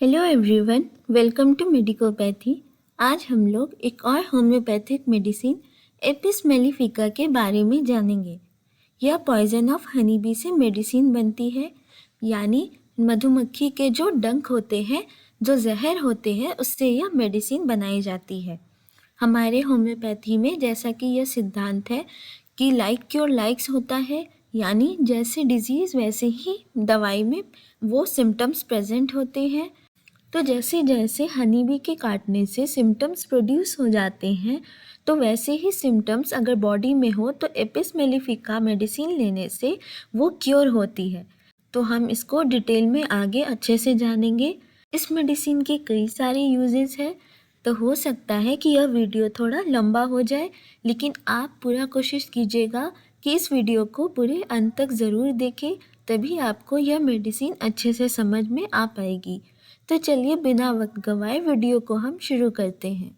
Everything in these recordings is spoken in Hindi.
Hello everyone, welcome to Medicopathy. आज हम लोग एक और होम्योपैथिक मेडिसिन एपिस मेलिफिका के बारे में जानेंगे। यह पॉइजन ऑफ हनी बी से मेडिसिन बनती है, यानी मधुमक्खी के जो डंक होते हैं, जो जहर होते हैं, उससे यह मेडिसिन बनाई जाती है। हमारे होम्योपैथी में जैसा कि यह सिद्धांत है कि लाइक क्योर लाइक्स होता है, यानी जैसे डिजीज़ वैसे ही दवाई में वो सिम्टम्स प्रेजेंट होते हैं। तो जैसे जैसे हनी बी के काटने से सिम्टम्स प्रोड्यूस हो जाते हैं, तो वैसे ही सिम्टम्स अगर बॉडी में हो तो एपिस मेलिफिका मेडिसिन लेने से वो क्योर होती है। तो हम इसको डिटेल में आगे अच्छे से जानेंगे। इस मेडिसिन के कई सारे यूजेस हैं, तो हो सकता है कि यह वीडियो थोड़ा लंबा हो जाए, लेकिन आप पूरा कोशिश कीजिएगा कि इस वीडियो को पूरे अंत तक ज़रूर देखें, तभी आपको यह मेडिसिन अच्छे से समझ में आ पाएगी। तो चलिए बिना वक्त गवाए वीडियो को हम शुरू करते हैं।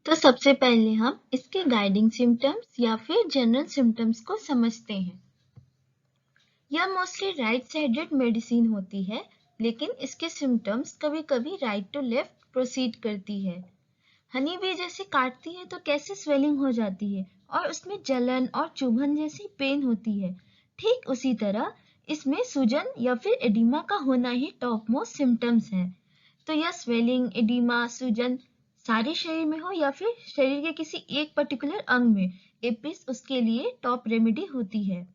तो सबसे पहले हम इसके गाइडिंग सिम्टम्स या फिर जनरल सिम्टम्स को समझते हैं। यह मोस्टली राइट साइडेड मेडिसिन होती है, लेकिन इसके सिम्टम्स कभी कभी राइट टू लेफ्ट प्रोसीड करती है। हनी बी जैसे काटती है तो कैसे स्वेलिंग हो जाती है और उसमें जलन और चुभन जैसी पेन होती है, ठीक उसी तरह इसमें सूजन या फिर एडिमा का होना ही टॉप मोस्ट सिम्टम्स है। तो यह स्वेलिंग, एडिमा, सूजन सारे शरीर में हो या फिर शरीर के किसी एक पर्टिकुलर अंग में, एपिस उसके लिए टॉप रेमेडी होती है।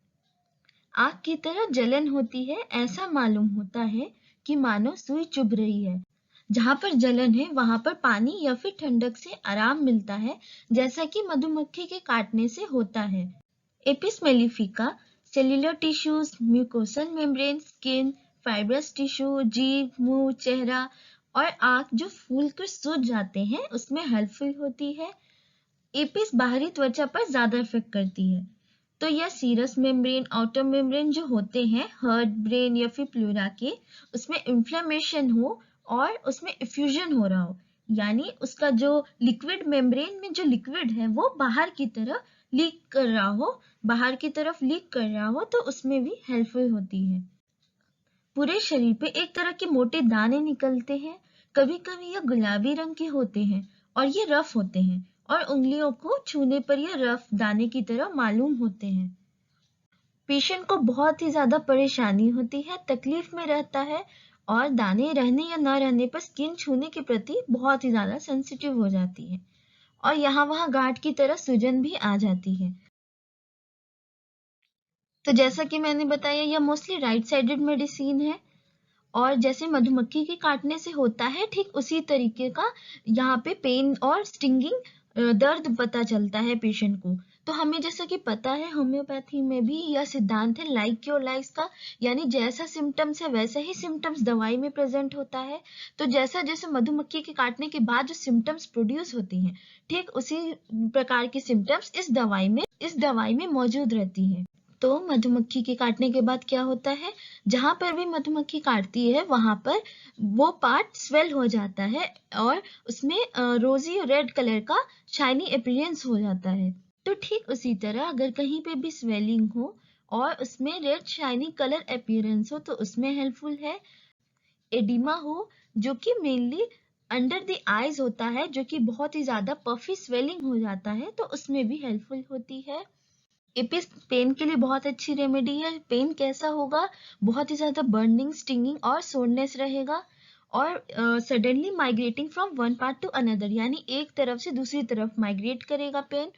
आग की तरह जलन होती है, ऐसा मालूम होता है कि मानो सुई चुभ रही है। जहां पर जलन है वहां पर पानी या फिर ठंडक से आराम मिलता है, जैसा कि मधुमक्खी के काटने से होता है। Apis mellifica cellular tissues, mucosal membrane, skin, fibrous tissue, जीभ, मुंह, चेहरा और आंख जो फूल कर सूज जाते हैं उसमें हेल्पफुल होती है। एपिस बाहरी त्वचा पर ज्यादा इफेक्ट करती है। तो यह सीरस मेम्ब्रेन, आउटर मेम्ब्रेन जो होते हैं हार्ट, ब्रेन या फिर प्लूरा के, उसमें इन्फ्लेमेशन हो और उसमें इफ्यूजन हो रहा हो, यानी उसका जो लिक्विड मेम्ब्रेन में जो लिक्विड है वो बाहर की तरफ लीक कर रहा हो, तो उसमें भी हेल्पफुल होती है। पूरे शरीर पे एक तरह के मोटे दाने निकलते हैं, कभी कभी यह गुलाबी रंग के होते हैं और ये रफ होते हैं और उंगलियों को छूने पर यह रफ दाने की तरह मालूम होते हैं। पेशेंट को बहुत ही ज्यादा परेशानी होती है, तकलीफ में रहता है और दाने रहने या न रहने पर स्किन छूने के प्रति बहुत ही ज्यादा सेंसिटिव हो जाती है और यहाँ वहाँ गांठ की तरह सूजन भी आ जाती है। तो जैसा कि मैंने बताया, यह मोस्टली राइट साइडेड मेडिसिन है और जैसे मधुमक्खी के काटने से होता है, ठीक उसी तरीके का यहाँ पे पेन और स्टिंगिंग दर्द पता चलता है पेशेंट को। तो हमें जैसा कि पता है होम्योपैथी में भी यह सिद्धांत है लाइक क्योर लाइक्स का, यानी जैसा सिम्टम्स है वैसा ही सिम्टम्स दवाई में प्रेजेंट होता है। तो जैसा जैसे मधुमक्खी के काटने के बाद जो सिम्टम्स प्रोड्यूस होती हैं, ठीक उसी प्रकार की सिम्टम्स इस दवाई में मौजूद रहती है। तो मधुमक्खी के काटने के बाद क्या होता है, जहां पर भी मधुमक्खी काटती है वहां पर वो पार्ट स्वेल हो जाता है और उसमें रोजी रेड कलर का शाइनी अपीयरेंस हो जाता है। तो ठीक उसी तरह अगर कहीं पे भी स्वेलिंग हो और उसमें रेड शाइनी कलर अपीयरेंस हो तो उसमें हेल्पफुल है। एडिमा हो जो कि मेनली अंडर द आईज होता है, जो कि बहुत ही ज्यादा पफी स्वेलिंग हो जाता है, तो उसमें भी हेल्पफुल होती है। एपिस पेन के लिए बहुत अच्छी रेमेडी है। पेन कैसा होगा, बहुत ही ज्यादा बर्निंग, स्टिंगिंग और सोरनेस रहेगा और suddenly migrating from one part two another, यानी एक तरफ से दूसरी तरफ माइग्रेट करेगा पेन।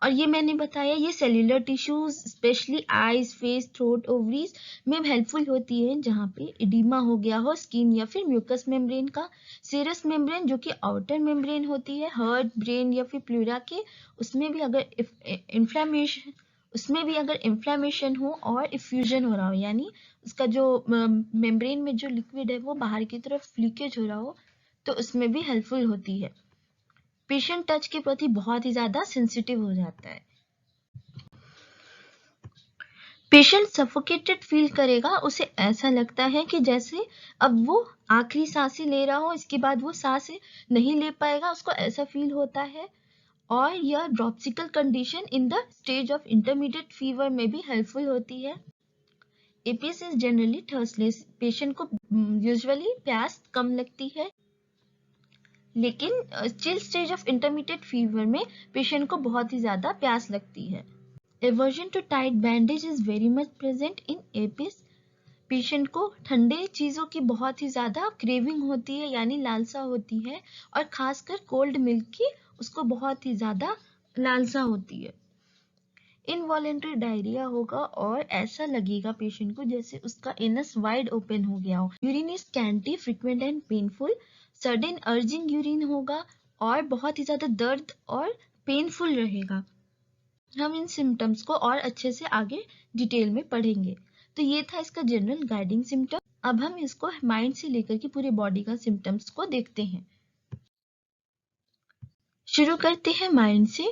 और ये मैंने बताया, ये cellular tissues specially eyes, face, throat, ovaries में हेल्पफुल होती है, जहाँ पे एडिमा हो गया हो स्किन या फिर म्यूकस मेम्ब्रेन का। सीरस मेम्ब्रेन जो कि आउटर मेम्ब्रेन होती है हार्ट, ब्रेन या फिर प्लूरा के, उसमें भी अगर इन्फ्लेमेशन हो और इफ्यूजन हो रहा हो, यानी उसका जो मेम्ब्रेन में जो लिक्विड है वो बाहर की तरफ लीकेज हो रहा हो, तो उसमें भी हेल्पफुल होती है। पेशेंट टच के प्रति बहुत ही ज्यादा सेंसिटिव हो जाता है। पेशेंट सफोकेटेड फील करेगा, उसे ऐसा लगता है कि जैसे अब वो आखिरी सांसें ले रहा हो, इसके बाद वो सांसें नहीं ले पाएगा, उसको ऐसा फील होता है। और यह dropsical condition in the stage of intermediate fever में भी हेल्पफुल होती है। Apis is generally thirstless. Patient को यूजुअली प्यास कम लगती है, लेकिन chill stage of intermediate fever में पेशेंट को बहुत ही ज्यादा प्यास लगती है। Aversion to tight bandage is very much present in Apis. Patient को ठंडे चीजों की बहुत ही ज्यादा क्रेविंग होती है, यानी लालसा होती है, और खासकर कोल्ड मिल्क की उसको बहुत ही ज्यादा लालसा होती है। इनवॉलेंट्री डायरिया होगा और ऐसा लगेगा पेशेंट को जैसे उसका एनस वाइड ओपन हो गया हो। Urine is scanty, frequent and painful. Sudden urging urine होगा और बहुत ही ज्यादा दर्द और पेनफुल रहेगा। हम इन सिम्टम्स को और अच्छे से आगे डिटेल में पढ़ेंगे। तो ये था इसका जनरल गाइडिंग सिम्टम। अब हम इसको माइंड से लेकर के पूरे बॉडी का सिम्टम्स को देखते हैं। शुरू करते हैं माइंड से।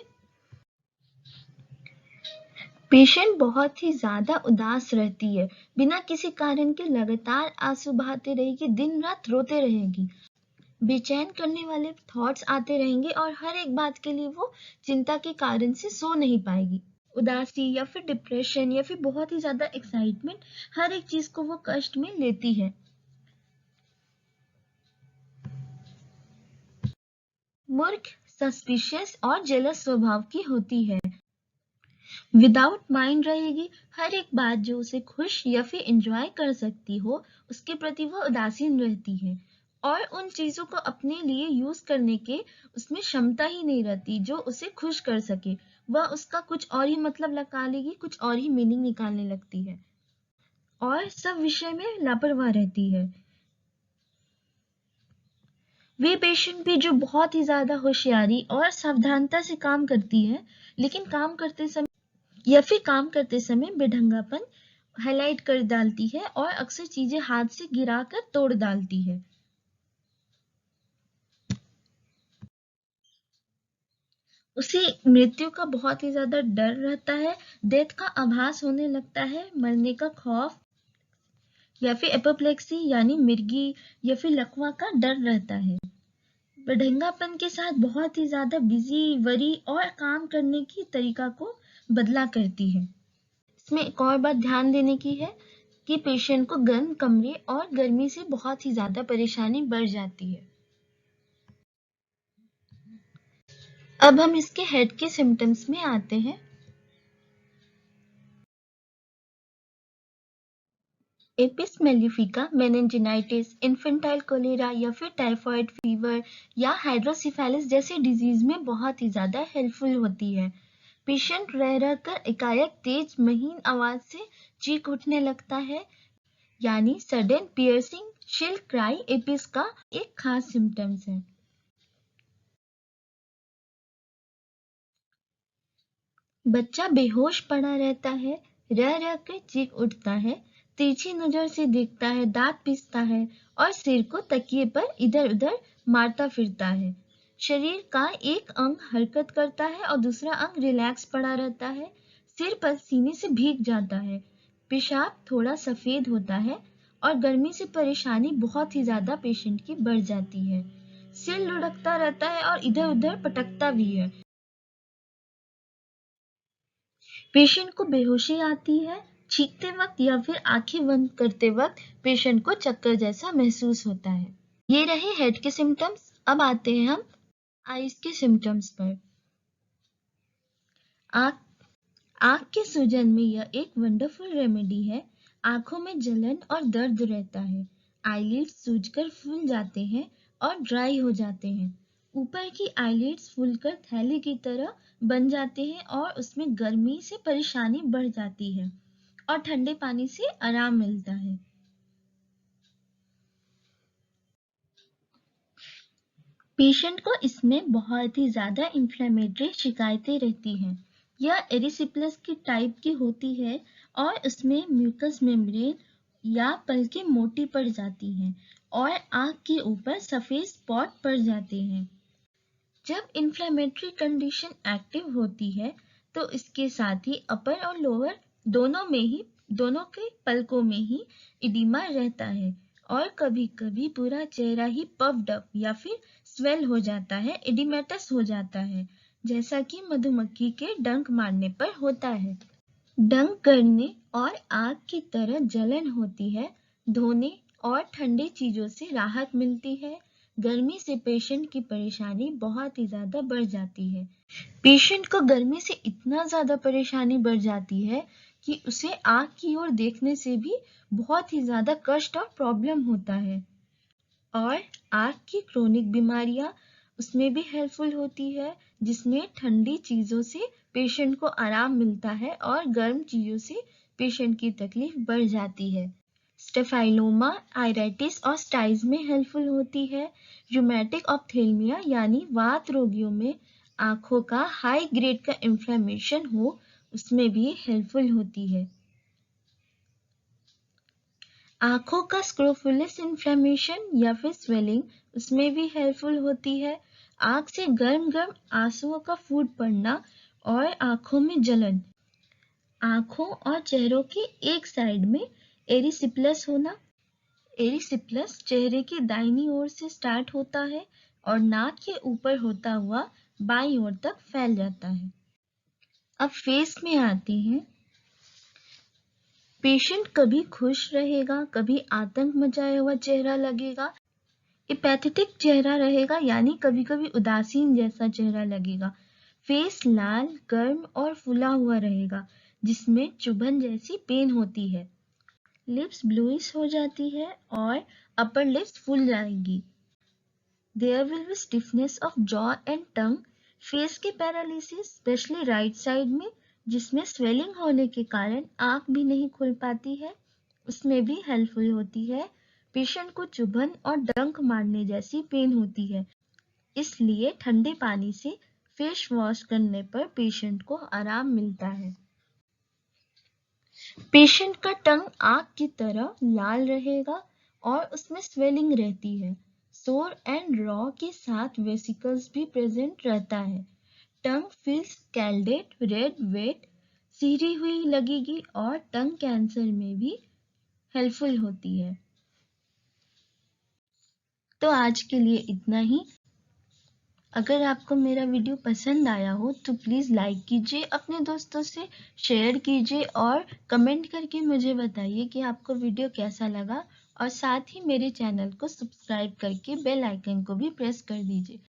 पेशेंट बहुत ही ज्यादा उदास रहती है, बिना किसी कारण के लगातार आंसू बहाते रहेगी, दिन रात रोते रहेगी, बेचैन करने वाले थॉट्स आते रहेंगे और हर एक बात के लिए वो चिंता के कारण से सो नहीं पाएगी। उदासी या फिर डिप्रेशन या फिर बहुत ही ज्यादा एक्साइटमेंट, हर एक चीज को वो कष्ट में लेती है। मूर्ख, सस्पिशियस और जेलस स्वभाव की होती है। विदाउट माइंड रहेगी, हर एक बात जो उसे खुश या फिर एंजॉय कर सकती हो उसके प्रति वह उदासीन रहती है, और उन चीजों को अपने लिए यूज करने के उसमें क्षमता ही नहीं रहती जो उसे खुश कर सके। वह उसका कुछ और ही मतलब लगा लेगी, कुछ और ही मीनिंग निकालने लगती है और सब विषय में लापरवाह रहती है। वे पेशेंट भी जो बहुत ही ज्यादा होशियारी और सावधानता से काम करती है, लेकिन काम करते समय बेढंगापन हाईलाइट कर डालती है और अक्सर चीजें हाथ से गिराकर तोड़ डालती है। उसे मृत्यु का बहुत ही ज्यादा डर रहता है, डेथ का आभास होने लगता है, मरने का खौफ या फिर एपोप्लेक्सी यानी मिर्गी या फिर लकवा का डर रहता है। बेढंगापन के साथ बहुत ही ज्यादा बिजी, वरी और काम करने की तरीका को बदला करती है। इसमें एक और बात ध्यान देने की है कि पेशेंट को गर्म कमरे और गर्मी से बहुत ही ज्यादा परेशानी बढ़ जाती है। अब हम इसके हेड के सिम्टम्स में आते हैं। Apis mellifica meningitis, infantile cholera या फिर टाइफॉइड फीवर या हाइड्रोसिफेलिस जैसे डिजीज में बहुत ही ज्यादा हेल्पफुल होती है। पेशेंट रह रह कर एकाएक तेज महीन आवाज से चीख उठने लगता है, यानी सडन पियर्सिंग शिल क्राई एपिस का एक खास सिम्टम्स है। बच्चा बेहोश पड़ा रहता है, रह रह कर चीख उठता है, तिरछी नजर से देखता है, दांत पीसता है और सिर को तकिए पर इधर उधर मारता फिरता है। शरीर का एक अंग हरकत करता है और दूसरा अंग रिलैक्स पड़ा रहता है। सिर पसीने से भीग जाता है, पेशाब थोड़ा सफेद होता है और गर्मी से परेशानी बहुत ही ज्यादा पेशेंट की बढ़ जाती है। सिर लुढ़कता रहता है और इधर उधर पटकता भी है। पेशेंट को बेहोशी आती है, छींकते वक्त या फिर आंखें बंद करते वक्त पेशेंट को चक्कर जैसा महसूस होता है। ये रहे हेड के सिम्टम्स। अब आते हैं हम आईज के सिम्टम्स पर। आंख आंख के सूजन में यह एक वंडरफुल रेमेडी है। आंखों में जलन और दर्द रहता है, आईलिड्स सूजकर फूल जाते हैं और ड्राई हो जाते हैं। ऊपर की आईलिड्स फूलकर थैली की तरह बन जाते हैं और उसमें गर्मी से परेशानी बढ़ जाती है और ठंडे पानी से आराम मिलता है। पेशेंट को इसमें बहुत ही ज्यादा इंफ्लेमेटरी शिकायतें रहती हैं। यह एरिसिपेलस की टाइप की होती है और उसमें म्यूकस मेम्ब्रेन या पलकें मोटी पड़ जाती हैं और आंख के ऊपर सफेद स्पॉट पड़ जाते हैं। जब इंफ्लेमेटरी कंडीशन एक्टिव होती है तो इसके साथ ही अपर और लोअर दोनों के पलकों में ही इडिमा रहता है और कभी-कभी पूरा चेहरा ही पफ्ड अप या फिर स्वेल हो जाता है, एडिमेटस हो जाता है, जैसा कि मधुमक्खी के डंक मारने पर होता है। डंक करने और आग की तरह जलन होती है। धोने और ठंडी चीजों से राहत मिलती है। गर्मी से पेशेंट की परेशानी बहुत ही ज्यादा बढ़ जाती है। पेशेंट को गर्मी से इतना ज्यादा परेशानी बढ़ जाती है कि उसे आग की ओर देखने से भी बहुत ही ज्यादा कष्ट और प्रॉब्लम होता है। और आग की क्रोनिक बीमारियां उसमें भी हेल्पफुल होती है, जिसमें ठंडी चीजों से पेशेंट को आराम मिलता है और गर्म चीजों से पेशेंट की तकलीफ बढ़ जाती है। स्टेफाइलोमा आयराइटिस और स्टाइज में हेल्पफुल होती है। रूमेटिक ऑप्थेल्मिया यानी वात रोगियों में आंखों का हाई ग्रेड का इंफ्लेमेशन हो, उसमें भी हेल्पफुल होती है। आंखों का स्क्रोफुलस इन्फ्लेमेशन या फिर स्वेलिंग, उसमें भी हेल्पफुल होती है। आंख से गर्म गर्म आंसुओं का फूट पड़ना और आंखों में जलन। आंखों और चेहरों की एक साइड में एरिसिप्लस होना। एरिसिप्लस चेहरे की दाहिनी ओर से स्टार्ट होता है और नाक के ऊपर होता हुआ बाईं ओर तक फैल जाता है। अब फेस में आते हैं। पेशेंट कभी खुश रहेगा, कभी आतंक मचाया हुआ चेहरा लगेगा। एपैथेटिक चेहरा रहेगा, यानी कभी कभी उदासीन जैसा चेहरा लगेगा। फेस लाल, गर्म और फूला हुआ रहेगा, जिसमें चुभन जैसी पेन होती है। लिप्स ब्लूइश हो जाती है और अपर लिप्स फूल जाएंगी। There will be stiffness of jaw and tongue. Face की पैरालिसिस, स्पेशली राइट साइड में, जिसमें स्वेलिंग होने के कारण आंख भी नहीं खुल पाती है, उसमें भी हेल्पफुल होती है। पेशेंट को चुभन और डंक मारने जैसी पेन होती है, इसलिए ठंडे पानी से फेस वॉश करने पर पेशेंट को आराम मिलता है। पेशेंट का टंग आग की तरह लाल रहेगा और उसमें स्वेलिंग रहती है। सोर एंड रॉ के साथ वेसिकल्स भी प्रेजेंट रहता है। टंग फील्स स्कैल्डेड, रेड, वेट, सिरी हुई लगेगी और टंग कैंसर में भी हेल्पफुल होती है। तो आज के लिए इतना ही। अगर आपको मेरा वीडियो पसंद आया हो तो प्लीज़ लाइक कीजिए, अपने दोस्तों से शेयर कीजिए और कमेंट करके मुझे बताइए कि आपको वीडियो कैसा लगा, और साथ ही मेरे चैनल को सब्सक्राइब करके बेल आइकन को भी प्रेस कर दीजिए।